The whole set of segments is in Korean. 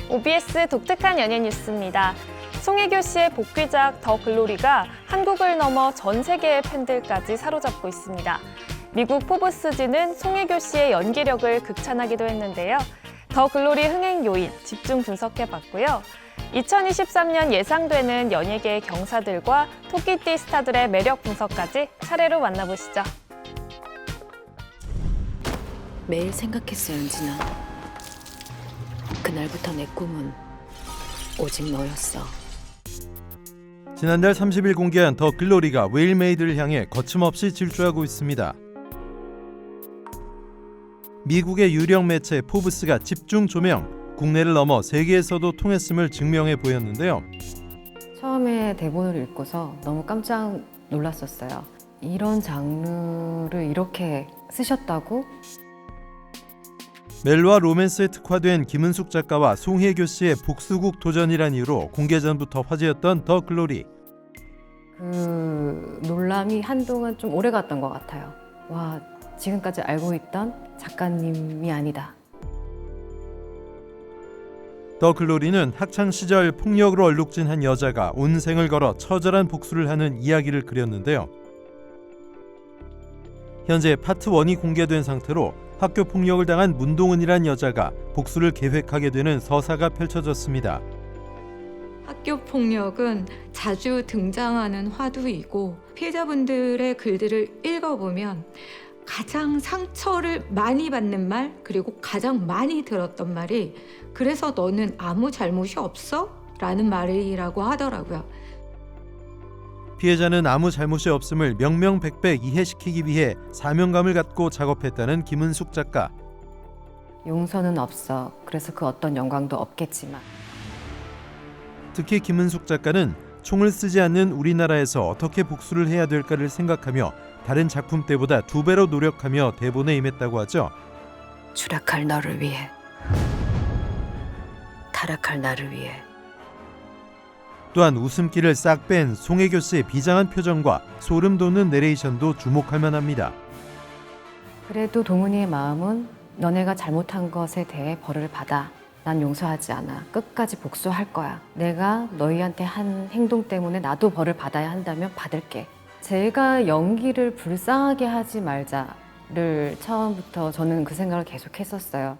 OBS 독특한 연예 뉴스입니다. 송혜교 씨의 복귀작 더 글로리가 한국을 넘어 전 세계의 팬들까지 사로잡고 있습니다. 미국 포브스지는 송혜교 씨의 연기력을 극찬하기도 했는데요. 더 글로리 흥행 요인 집중 분석해봤고요. 2023년 예상되는 연예계 경사들과 토끼띠 스타들의 매력 분석까지 차례로 만나보시죠. 매일 생각했어, 연진아. 그날부터 내 꿈은 오직 너였어. 지난달 30일 공개한 더 글로리가 웨일메이드를 향해 거침없이 질주하고 있습니다. 미국의 유령 매체 포브스가 집중 조명, 국내를 넘어 세계에서도 통했음을 증명해 보였는데요. 처음에 대본을 읽고서 너무 깜짝 놀랐었어요. 이런 장르를 이렇게 쓰셨다고? 멜로와 로맨스에 특화된 김은숙 작가와 송혜교 씨의 복수국 도전이란 이유로 공개 전부터 화제였던 더 글로리. 그 놀람이 한동안 좀 오래 갔던 것 같아요. 와, 지금까지 알고 있던 작가님이 아니다. 더 글로리는 학창 시절 폭력으로 얼룩진 한 여자가 온 생을 걸어 처절한 복수를 하는 이야기를 그렸는데요. 현재 파트 1이 공개된 상태로 학교 폭력을 당한 문동은이란 여자가 복수를 계획하게 되는 서사가 펼쳐졌습니다. 학교 폭력은 자주 등장하는 화두이고 피해자분들의 글들을 읽어보면 가장 상처를 많이 받는 말, 그리고 가장 많이 들었던 말이 그래서 너는 아무 잘못이 없어? 라는 말이라고 하더라고요. 피해자는 아무 잘못이 없음을 명명백백 이해시키기 위해 사명감을 갖고 작업했다는 김은숙 작가. 용서는 없어. 그래서 그 어떤 영광도 없겠지만. 특히 김은숙 작가는 총을 쓰지 않는 우리나라에서 어떻게 복수를 해야 될까를 생각하며 다른 작품 때보다 2배로 노력하며 대본에 임했다고 하죠. 추락할 너를 위해, 타락할 나를 위해. 또한 웃음기를 싹 뺀 송혜교 씨의 비장한 표정과 소름 돋는 내레이션도 주목할 만합니다. 그래도 동은이의 마음은 너네가 잘못한 것에 대해 벌을 받아. 난 용서하지 않아. 끝까지 복수할 거야. 내가 너희한테 한 행동 때문에 나도 벌을 받아야 한다면 받을게. 제가 연기를 불쌍하게 하지 말자를 처음부터 저는 그 생각을 계속 했었어요.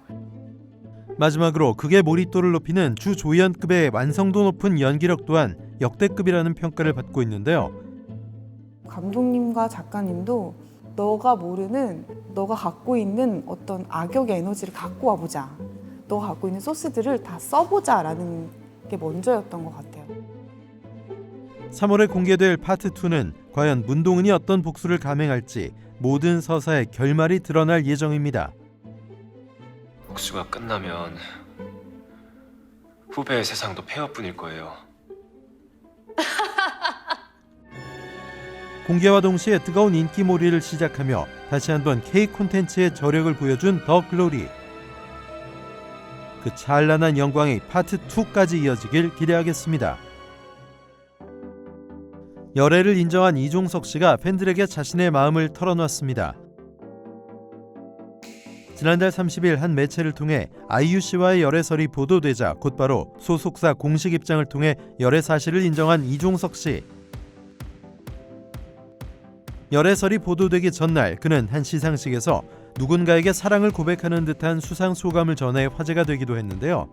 마지막으로 극의 몰입도를 높이는 주조연급의 완성도 높은 연기력 또한 역대급이라는 평가를 받고 있는데요. 감독님과 작가님도 너가 모르는, 너가 갖고 있는 어떤 악역의 에너지를 갖고 와보자. 너가 갖고 있는 소스들을 다 써보자라는 게 먼저였던 것 같아요. 3월에 공개될 파트 2는 과연 문동은이 어떤 복수를 감행할지 모든 서사의 결말이 드러날 예정입니다. 복수가 끝나면 후배의 세상도 폐허뿐일 거예요. 공개와 동시에 뜨거운 인기몰이를 시작하며 다시 한번 K 콘텐츠의 저력을 보여준 더 글로리. 그 찬란한 영광이 파트 2까지 이어지길 기대하겠습니다. 열애를 인정한 이종석 씨가 팬들에게 자신의 마음을 털어놨습니다. 지난달 30일 한 매체를 통해 아이유 씨와의 열애설이 보도되자 곧바로 소속사 공식 입장을 통해 열애 사실을 인정한 이종석 씨. 열애설이 보도되기 전날 그는 한 시상식에서 누군가에게 사랑을 고백하는 듯한 수상 소감을 전해 화제가 되기도 했는데요.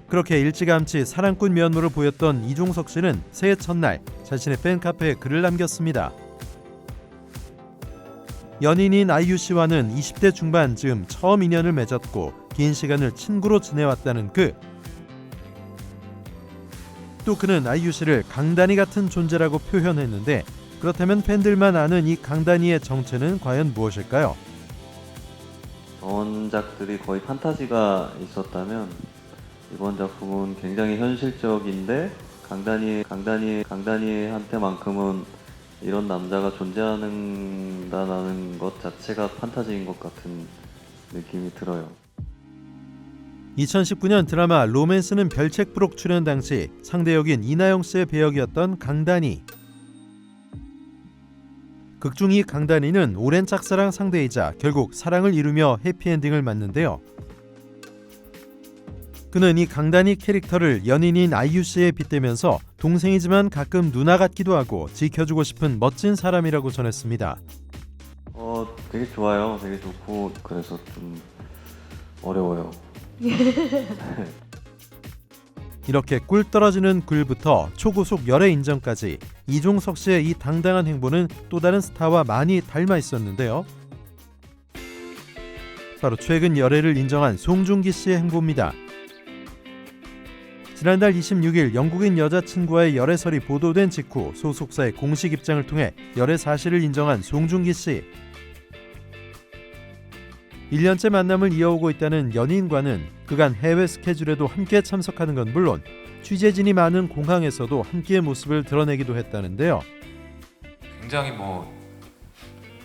그렇게 일찌감치 사랑꾼 면모를 보였던 이종석 씨는 새해 첫날 자신의 팬카페에 글을 남겼습니다. 연인인 아이유 씨와는 20대 중반 즈음 처음 인연을 맺었고 긴 시간을 친구로 지내왔다는 그. 또 그는 아이유 씨를 강다니 같은 존재라고 표현했는데 그렇다면 팬들만 아는 이 강다니의 정체는 과연 무엇일까요? 원작들이 거의 판타지가 있었다면 이번 작품은 굉장히 현실적인데 강다니한테만큼은 이런 남자가 존재한다는 것 자체가 판타지인 것 같은 느낌이 들어요. 2019년 드라마 로맨스는 별책부록 출연 당시 상대 역인 이나영 씨의 배역이었던 강다니. 극중 이 강다니는 오랜 짝사랑 상대이자 결국 사랑을 이루며 해피엔딩을 맞는데요. 그는 이 강다니 캐릭터를 연인인 아이유 씨에 빗대면서 동생이지만 가끔 누나 같기도 하고 지켜주고 싶은 멋진 사람이라고 전했습니다. 되게 좋아요. 되게 좋고 그래서 좀 어려워요. 이렇게 꿀 떨어지는 글부터 초고속 열애 인정까지 이종석 씨의 이 당당한 행보는 또 다른 스타와 많이 닮아 있었는데요. 바로 최근 열애를 인정한 송중기 씨의 행보입니다. 지난달 26일 영국인 여자친구와의 열애설이 보도된 직후 소속사의 공식 입장을 통해 열애 사실을 인정한 송중기 씨. 1년째 만남을 이어오고 있다는 연인과는 그간 해외 스케줄에도 함께 참석하는 건 물론 취재진이 많은 공항에서도 함께의 모습을 드러내기도 했다는데요. 굉장히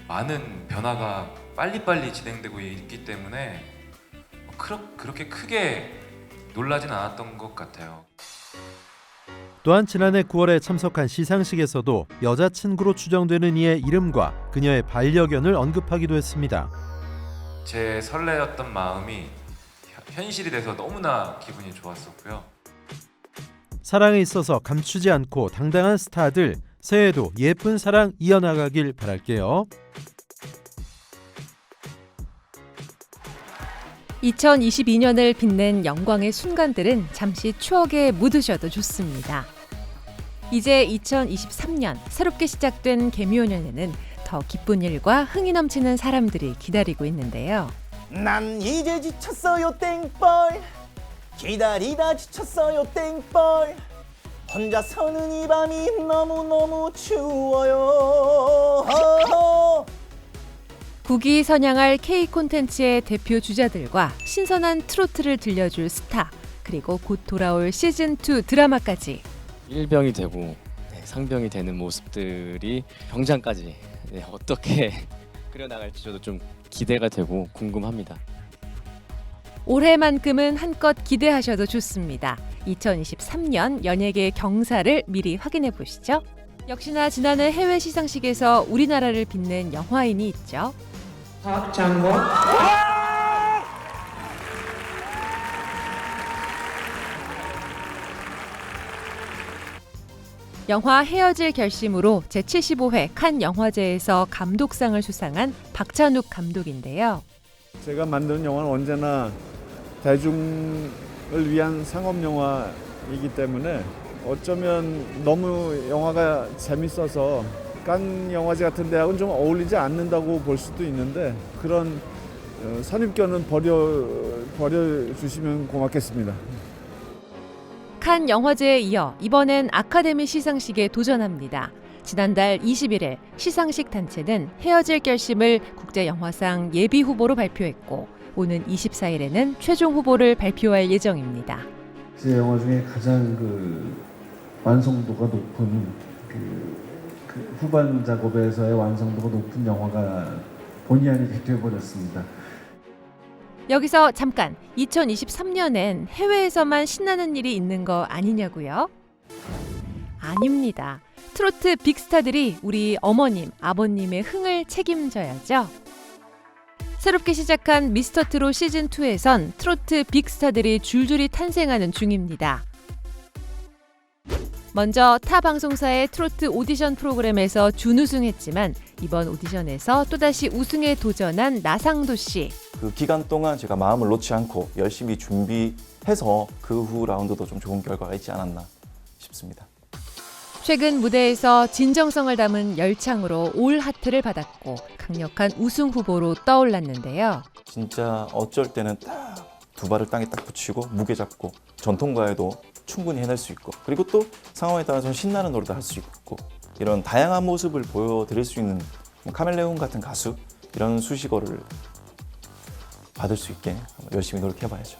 많은 변화가 빨리빨리 진행되고 있기 때문에 그렇게 크게 놀라진 않았던 것 같아요. 또한 지난해 9월에 참석한 시상식에서도 여자친구로 추정되는 이의 이름과 그녀의 반려견을 언급하기도 했습니다. 제 설레었던 마음이 현실이 돼서 너무나 기분이 좋았었고요. 사랑에 있어서 감추지 않고 당당한 스타들, 새해에도 예쁜 사랑 이어나가길 바랄게요. 2022년을 빛낸 영광의 순간들은 잠시 추억에 묻으셔도 좋습니다. 이제 2023년 새롭게 시작된 개묘년에는 더 기쁜 일과 흥이 넘치는 사람들이 기다리고 있는데요. 난 이제 지쳤어요 땡벌, 기다리다 지쳤어요 땡벌, 혼자 서는 이 밤이 너무너무 추워요. 국위 선양할 K 콘텐츠의 대표 주자들과 신선한 트로트를 들려줄 스타, 그리고 곧 돌아올 시즌2 드라마까지 일병이 되고 상병이 되는 모습들이 병장까지 어떻게 그려나갈지 저도 좀 기대가 되고 궁금합니다. 올해만큼은 한껏 기대하셔도 좋습니다. 2023년 연예계 경사를 미리 확인해 보시죠. 역시나 지난해 해외 시상식에서 우리나라를 빛낸 영화인이 있죠. 박장건. 영화 헤어질 결심으로 제75회 칸 영화제에서 감독상을 수상한 박찬욱 감독인데요. 제가 만드는 영화는 언제나 대중을 위한 상업 영화이기 때문에 어쩌면 너무 영화가 재밌어서 칸 영화제 같은 데하고는 좀 어울리지 않는다고 볼 수도 있는데 그런 선입견은 버려주시면 고맙겠습니다. 칸 영화제에 이어 이번엔 아카데미 시상식에 도전합니다. 지난달 21일 시상식 단체는 헤어질 결심을 국제영화상 예비 후보로 발표했고 오는 24일에는 최종 후보를 발표할 예정입니다. 제 영화 중에 가장 완성도가 높은 후반 작업에서의 완성도가 높은 영화가 본의 아니게 되어버렸습니다. 여기서 잠깐 2023년엔 해외에서만 신나는 일이 있는 거 아니냐고요? 아닙니다. 트로트 빅스타들이 우리 어머님, 아버님의 흥을 책임져야죠. 새롭게 시작한 미스터트롯 시즌2에선 트로트 빅스타들이 줄줄이 탄생하는 중입니다. 먼저 타 방송사의 트로트 오디션 프로그램에서 준우승했지만 이번 오디션에서 또다시 우승에 도전한 나상도 씨. 그 기간 동안 제가 마음을 놓지 않고 열심히 준비해서 그 후 라운드도 좀 좋은 결과가 있지 않았나 싶습니다. 최근 무대에서 진정성을 담은 열창으로 올 하트를 받았고 강력한 우승 후보로 떠올랐는데요. 진짜 어쩔 때는 딱 두 발을 땅에 딱 붙이고 무게 잡고 전통가에도 충분히 해낼 수 있고 그리고 또 상황에 따라서는 신나는 노래도 할 수 있고 이런 다양한 모습을 보여드릴 수 있는 카멜레온 같은 가수 이런 수식어를 받을 수 있게 열심히 노력해봐야죠.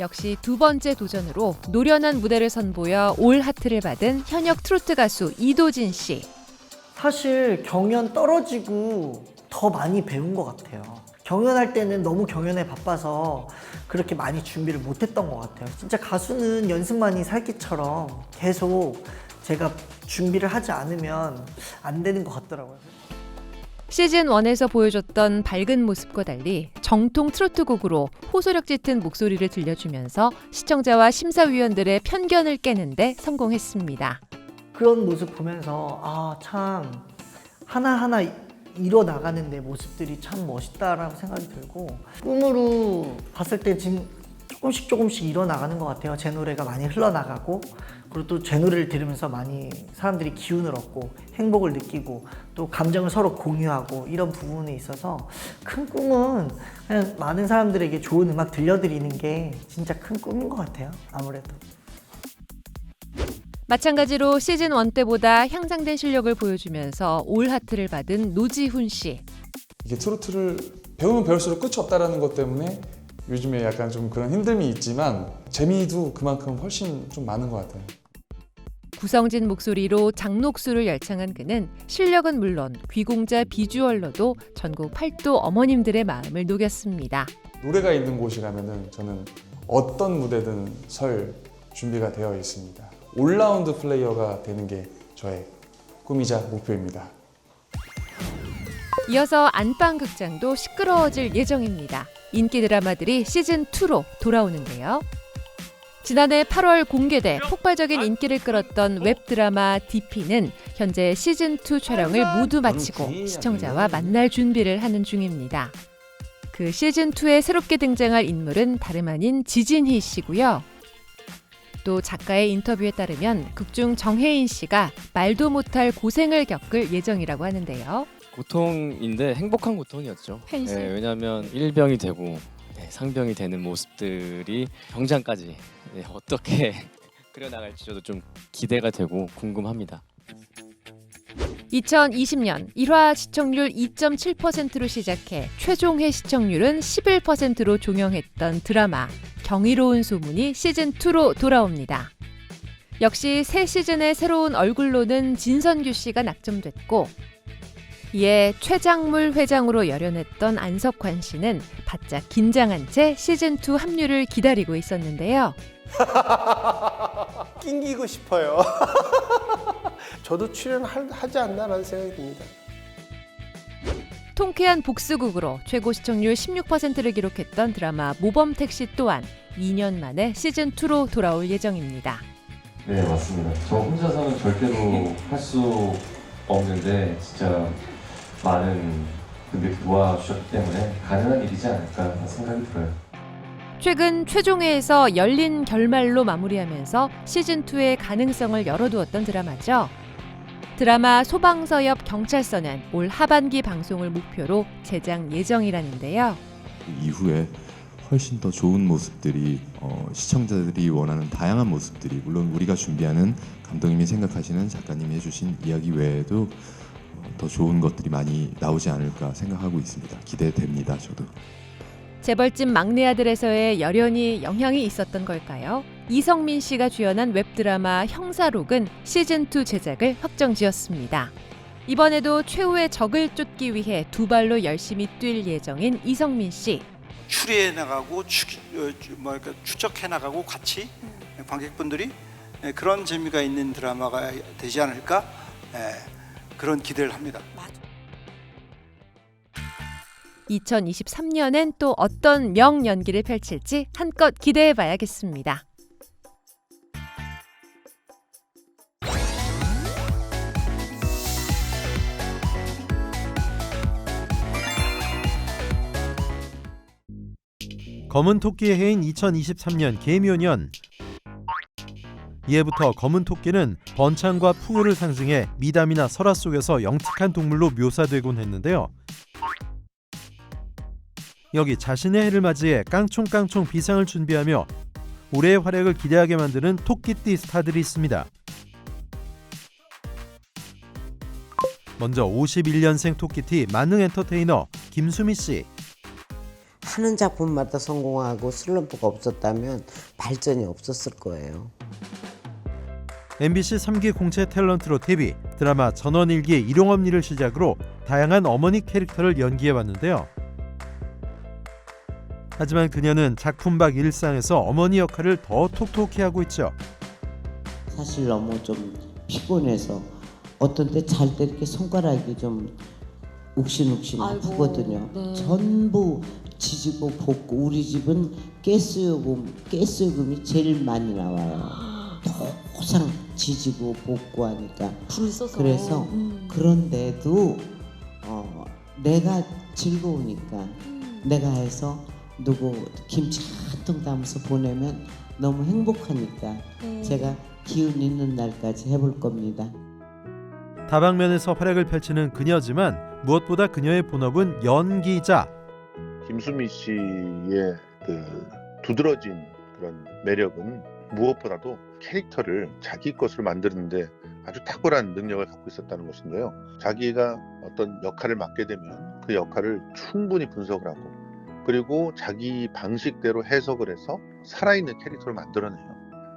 역시 두 번째 도전으로 노련한 무대를 선보여 올 하트를 받은 현역 트로트 가수 이도진 씨. 사실 경연 떨어지고 더 많이 배운 것 같아요. 경연할 때는 너무 경연에 바빠서 그렇게 많이 준비를 못했던 것 같아요. 진짜 가수는 연습만이 살기처럼 계속 제가 준비를 하지 않으면 안 되는 것 같더라고요. 시즌 1에서 보여줬던 밝은 모습과 달리 정통 트로트 곡으로 호소력 짙은 목소리를 들려주면서 시청자와 심사위원들의 편견을 깨는데 성공했습니다. 그런 모습 보면서 참 하나하나 이뤄나가는 내 모습들이 참 멋있다라고 생각이 들고, 꿈으로 봤을 때 지금 조금씩 이뤄나가는 것 같아요. 제 노래가 많이 흘러나가고, 그리고 또 제 노래를 들으면서 많이 사람들이 기운을 얻고 행복을 느끼고 또 감정을 서로 공유하고, 이런 부분에 있어서 큰 꿈은 그냥 많은 사람들에게 좋은 음악 들려드리는 게 진짜 큰 꿈인 것 같아요. 아무래도. 마찬가지로 시즌 1 때보다 향상된 실력을 보여주면서 올 하트를 받은 노지훈 씨. 이게 트로트를 배우면 배울수록 끝이 없다라는 것 때문에 요즘에 약간 좀 그런 힘듦이 있지만 재미도 그만큼 훨씬 좀 많은 것 같아요. 구성진 목소리로 장녹수를 열창한 그는 실력은 물론 귀공자 비주얼로도 전국 팔도 어머님들의 마음을 녹였습니다. 노래가 있는 곳이라면은 저는 어떤 무대든 설 준비가 되어 있습니다. 올라운드 플레이어가 되는 게 저의 꿈이자 목표입니다. 이어서 안방극장도 시끄러워질 예정입니다. 인기 드라마들이 시즌2로 돌아오는데요. 지난해 8월 공개돼 폭발적인 인기를 끌었던 웹드라마 DP는 현재 시즌2 촬영을 모두 마치고 시청자와 만날 준비를 하는 중입니다. 그 시즌2에 새롭게 등장할 인물은 다름 아닌 지진희 씨고요. 또 작가의 인터뷰에 따르면 극중 정혜인 씨가 말도 못할 고생을 겪을 예정이라고 하는데요. 고통인데 행복한 고통이었죠. 현실. 왜냐하면 일병이 되고 상병이 되는 모습들이 병장까지 어떻게 그려나갈지 저도 좀 기대가 되고 궁금합니다. 2020년 1화 시청률 2.7%로 시작해 최종회 시청률은 11%로 종영했던 드라마 경이로운 소문이 시즌2로 돌아옵니다. 역시 새 시즌의 새로운 얼굴로는 진선규 씨가 낙점됐고, 이에 최장물 회장으로 열연했던 안석환 씨는 바짝 긴장한 채 시즌2 합류를 기다리고 있었는데요. 낑기고 싶어요. 저도 출연하지 않나라는 생각이 듭니다. 통쾌한 복수극으로 최고 시청률 16%를 기록했던 드라마 모범택시 또한 2년 만에 시즌2로 돌아올 예정입니다. 네, 맞습니다. 저 혼자서는 절대로 할 수 없는데 진짜 많은 분들이 도와주셨기 때문에 가능한 일이지 않을까 생각이 들어요. 최근 최종회에서 열린 결말로 마무리하면서 시즌2의 가능성을 열어두었던 드라마죠. 드라마 소방서 옆 경찰서는 올 하반기 방송을 목표로 제작 예정이라는데요. 이후에 훨씬 더 좋은 모습들이 시청자들이 원하는 다양한 모습들이, 물론 우리가 준비하는 감독님이 생각하시는 작가님이 해주신 이야기 외에도 더 좋은 것들이 많이 나오지 않을까 생각하고 있습니다. 기대됩니다. 저도. 재벌집 막내 아들에서의 열연이 영향이 있었던 걸까요? 이성민 씨가 주연한 웹드라마 형사록은 시즌2 제작을 확정지었습니다. 이번에도 최후의 적을 쫓기 위해 두 발로 열심히 뛸 예정인 이성민 씨. 추리해 나가고 추적해 나가고 같이 관객분들이 그런 재미가 있는 드라마가 되지 않을까 그런 기대를 합니다. 2023년엔 또 어떤 명연기를 펼칠지 한껏 기대해봐야겠습니다. 검은 토끼의 해인 2023년 개묘년. 이해부터 검은 토끼는 번창과 풍요를 상징해 미담이나 설화 속에서 영특한 동물로 묘사되곤 했는데요. 여기 자신의 해를 맞이해 깡총깡총 비상을 준비하며 올해의 활약을 기대하게 만드는 토끼띠 스타들이 있습니다. 먼저 51년생 토끼띠 만능 엔터테이너 김수미 씨. 하는 작품마다 성공하고 슬럼프가 없었다면 발전이 없었을 거예요. MBC 3기 공채 탤런트로 데뷔, 드라마 전원일기의 일용엄니를 시작으로 다양한 어머니 캐릭터를 연기해왔는데요. 하지만 그녀는 작품 밖 일상에서 어머니 역할을 더 톡톡히 하고 있죠. 사실 너무 좀 피곤해서 어떤 때 잘 때 이렇게 손가락이 좀 욱신욱신 아프거든요. 전부 지지고 볶고 우리 집은 가스요금이 제일 많이 나와요. 항상 지지고 볶고 하니까 불 써서. 그래서 그런데도 내가 즐거우니까 내가 해서 누구 김치 한 통 담아서 보내면 너무 행복하니까 제가 기운 있는 날까지 해볼 겁니다. 다방면에서 활약을 펼치는 그녀지만 무엇보다 그녀의 본업은 연기자. 김수미 씨의 그 두드러진 그런 매력은 무엇보다도 캐릭터를 자기 것으로 만드는데 아주 탁월한 능력을 갖고 있었다는 것인데요. 자기가 어떤 역할을 맡게 되면 그 역할을 충분히 분석을 하고 그리고 자기 방식대로 해석을 해서 살아있는 캐릭터를 만들어내요.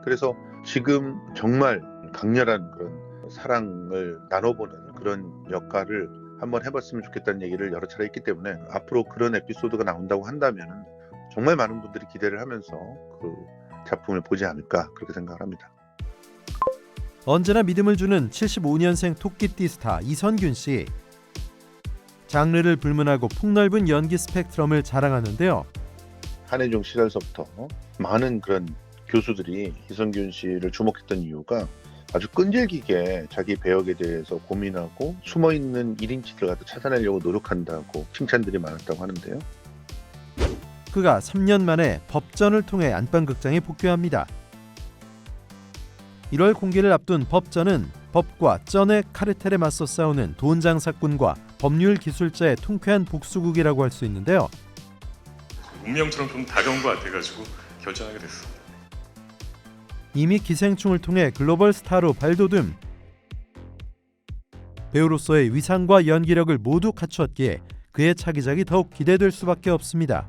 그래서 지금 정말 강렬한 그런 사랑을 나눠보는 그런 역할을 한번 해봤으면 좋겠다는 얘기를 여러 차례 했기 때문에 앞으로 그런 에피소드가 나온다고 한다면 정말 많은 분들이 기대를 하면서 그 작품을 보지 않을까 그렇게 생각을 합니다. 언제나 믿음을 주는 75년생 토끼띠 스타 이선균 씨. 장르를 불문하고 폭넓은 연기 스펙트럼을 자랑하는데요. 한혜종 시절서부터 많은 그런 교수들이 이선균 씨를 주목했던 이유가 아주 끈질기게 자기 배역에 대해서 고민하고 숨어있는 1인치를 갖다 찾아내려고 노력한다고 칭찬들이 많았다고 하는데요. 그가 3년 만에 법전을 통해 안방극장에 복귀합니다. 1월 공개를 앞둔 법전은 법과 쩐의 카르텔에 맞서 싸우는 돈장사꾼과 법률 기술자의 통쾌한 복수극이라고 할 수 있는데요. 운명처럼 좀 다가온 것 같아가지고 결정하게 됐습니다. 이미 기생충을 통해 글로벌 스타로 발돋움. 배우로서의 위상과 연기력을 모두 갖추었기에 그의 차기작이 더욱 기대될 수밖에 없습니다.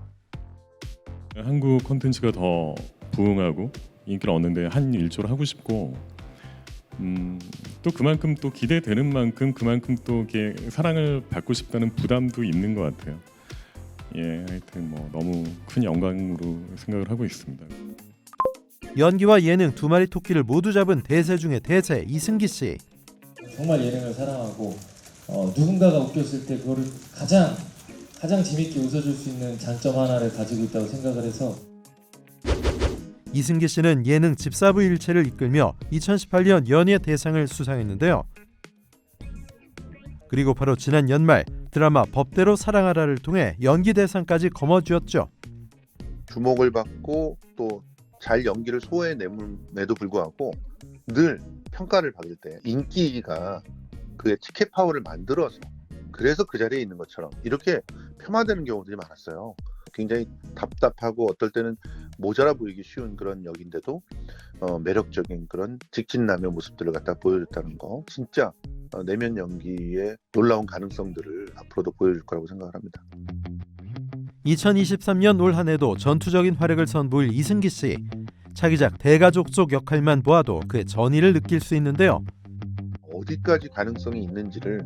한국 콘텐츠가 더 부흥하고 인기를 얻는데 한 일조를 하고 싶고 또 그만큼 또 기대되는 만큼 그만큼 또 이렇게 사랑을 받고 싶다는 부담도 있는 것 같아요. 예, 하여튼 뭐 너무 큰 영광으로 생각을 하고 있습니다. 연기와 예능 두 마리 토끼를 모두 잡은 대세 중의 대세 이승기 씨. 정말 예능을 사랑하고 누군가가 웃겼을 때 그거를 가장 재밌게 웃어줄 수 있는 장점 하나를 가지고 있다고 생각을 해서 이승기 씨는 예능 집사부 일체를 이끌며 2018년 연예 대상을 수상했는데요. 그리고 바로 지난 연말 드라마 법대로 사랑하라를 통해 연기 대상까지 거머쥐었죠. 주목을 받고 또 잘 연기를 소화해내도 불구하고 늘 평가를 받을 때 인기가 그의 티켓 파워를 만들어서 그래서 그 자리에 있는 것처럼 이렇게 폄하되는 경우들이 많았어요. 굉장히 답답하고 어떨 때는 모자라 보이기 쉬운 그런 역인데도 매력적인 그런 직진남의 모습들을 갖다 보여줬다는 거 진짜 내면 연기의 놀라운 가능성들을 앞으로도 보여줄 거라고 생각을 합니다. 2023년 올 한 해도 전투적인 활약을 선보일 이승기 씨. 차기작 대가족 속 역할만 보아도 그의 전의를 느낄 수 있는데요. 어디까지 가능성이 있는지를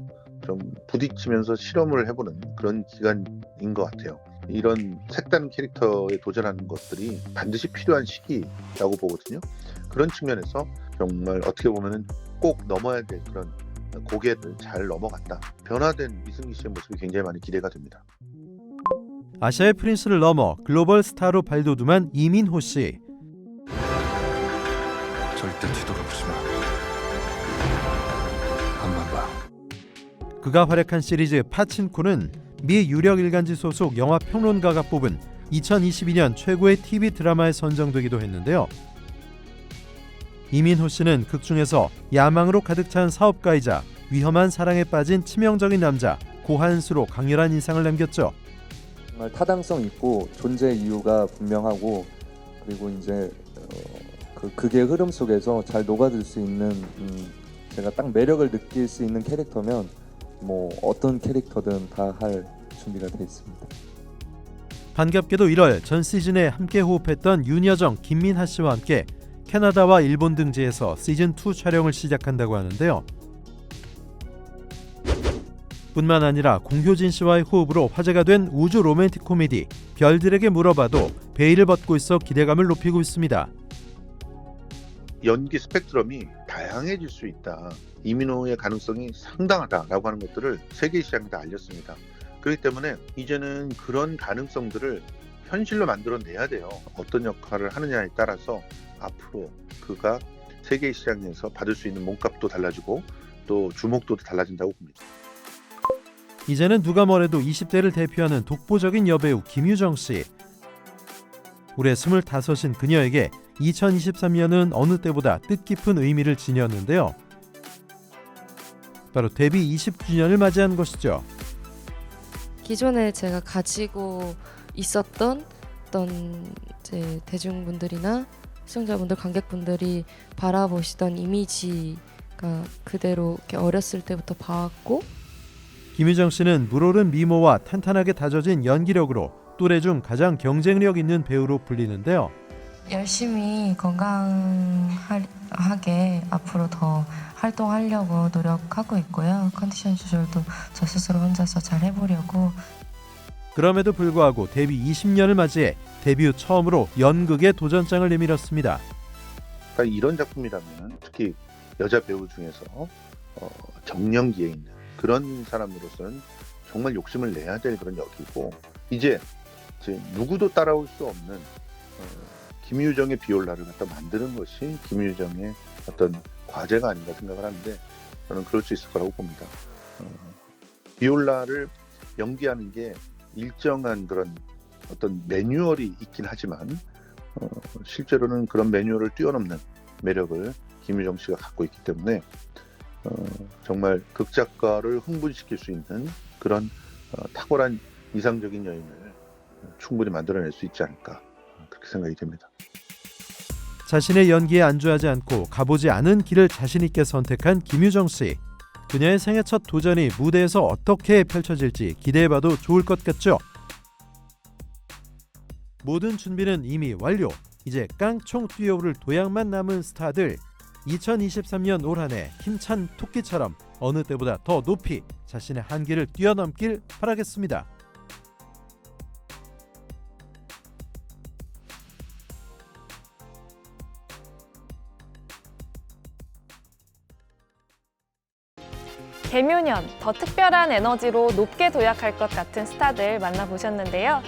좀 부딪히면서 실험을 해보는 그런 기간인 것 같아요. 이런 색다른 캐릭터에 도전하는 것들이 반드시 필요한 시기라고 보거든요. 그런 측면에서 정말 어떻게 보면 꼭 넘어야 될 그런 고개를 잘 넘어갔다. 변화된 이승기 씨의 모습이 굉장히 많이 기대가 됩니다. 아시아의 프린스를 넘어 글로벌 스타로 발돋움한 이민호 씨. 절대 뒤돌아보지 마. 앞만 봐. 그가 활약한 시리즈 파친코는 미 유력 일간지 소속 영화 평론가가 뽑은 2022년 최고의 TV 드라마에 선정되기도 했는데요. 이민호 씨는 극 중에서 야망으로 가득 찬 사업가이자 위험한 사랑에 빠진 치명적인 남자 고한수로 강렬한 인상을 남겼죠. 정말 타당성 있고 존재 이유가 분명하고 그리고 이제 그 극의 흐름 속에서 잘 녹아들 수 있는 제가 딱 매력을 느낄 수 있는 캐릭터면 뭐 어떤 캐릭터든 다 할 준비가 돼 있습니다. 반갑게도 1월 전 시즌에 함께 호흡했던 윤여정, 김민하 씨와 함께 캐나다와 일본 등지에서 시즌2 촬영을 시작한다고 하는데요. 뿐만 아니라 공효진 씨와의 호흡으로 화제가 된 우주 로맨틱 코미디 별들에게 물어봐도 베일을 벗고 있어 기대감을 높이고 있습니다. 연기 스펙트럼이 다양해질 수 있다. 이민호의 가능성이 상당하다라고 하는 것들을 세계 시장에다 알렸습니다. 그렇기 때문에 이제는 그런 가능성들을 현실로 만들어내야 돼요. 어떤 역할을 하느냐에 따라서 앞으로 그가 세계 시장에서 받을 수 있는 몸값도 달라지고 또 주목도도 달라진다고 봅니다. 이제는 누가 뭐래도 20대를 대표하는 독보적인 여배우 김유정 씨. 올해 25인 그녀에게 2023년은 어느 때보다 뜻깊은 의미를 지녔는데요. 바로 데뷔 20주년을 맞이한 것이죠. 기존에 제가 가지고 있었던 어떤 이제 대중분들이나 시청자분들, 관객분들이 바라보시던 이미지가 그대로 이렇게 어렸을 때부터 봐왔고, 김유정 씨는 물오른 미모와 탄탄하게 다져진 연기력으로 또래 중 가장 경쟁력 있는 배우로 불리는데요. 열심히 건강하게 앞으로 더 활동하려고 노력하고 있고요. 컨디션 조절도 저 스스로 혼자서 잘 해보려고. 그럼에도 불구하고 데뷔 20년을 맞이해 데뷔 후 처음으로 연극에 도전장을 내밀었습니다. 그러니까 이런 작품이라면 특히 여자 배우 중에서 정년기에 있는 그런 사람으로서는 정말 욕심을 내야 될 그런 역이고, 이제 누구도 따라올 수 없는 김유정의 비올라를 갖다 만드는 것이 김유정의 어떤 과제가 아닌가 생각을 하는데, 저는 그럴 수 있을 거라고 봅니다. 비올라를 연기하는 게 일정한 그런 어떤 매뉴얼이 있긴 하지만 실제로는 그런 매뉴얼을 뛰어넘는 매력을 김유정 씨가 갖고 있기 때문에 정말 극작가를 흥분시킬 수 있는 그런 탁월한 이상적인 여인을 충분히 만들어낼 수 있지 않을까, 그렇게 생각이 됩니다. 자신의 연기에 안주하지 않고 가보지 않은 길을 자신 있게 선택한 김유정 씨. 그녀의 생애 첫 도전이 무대에서 어떻게 펼쳐질지 기대해봐도 좋을 것 같죠? 모든 준비는 이미 완료. 이제 깡총 뛰어오를 도약만 남은 스타들. 2023년 올 한 해 힘찬 토끼처럼 어느 때보다 더 높이 자신의 한계를 뛰어넘길 바라겠습니다. 개묘년, 더 특별한 에너지로 높게 도약할 것 같은 스타들 만나보셨는데요.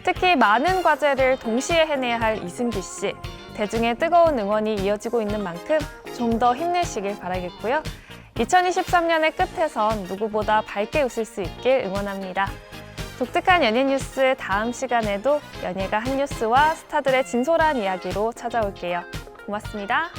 특히 많은 과제를 동시에 해내야 할 이승기 씨. 대중의 뜨거운 응원이 이어지고 있는 만큼 좀 더 힘내시길 바라겠고요. 2023년의 끝에선 누구보다 밝게 웃을 수 있길 응원합니다. 독특한 연예 뉴스 다음 시간에도 연예가 한 뉴스와 스타들의 진솔한 이야기로 찾아올게요. 고맙습니다.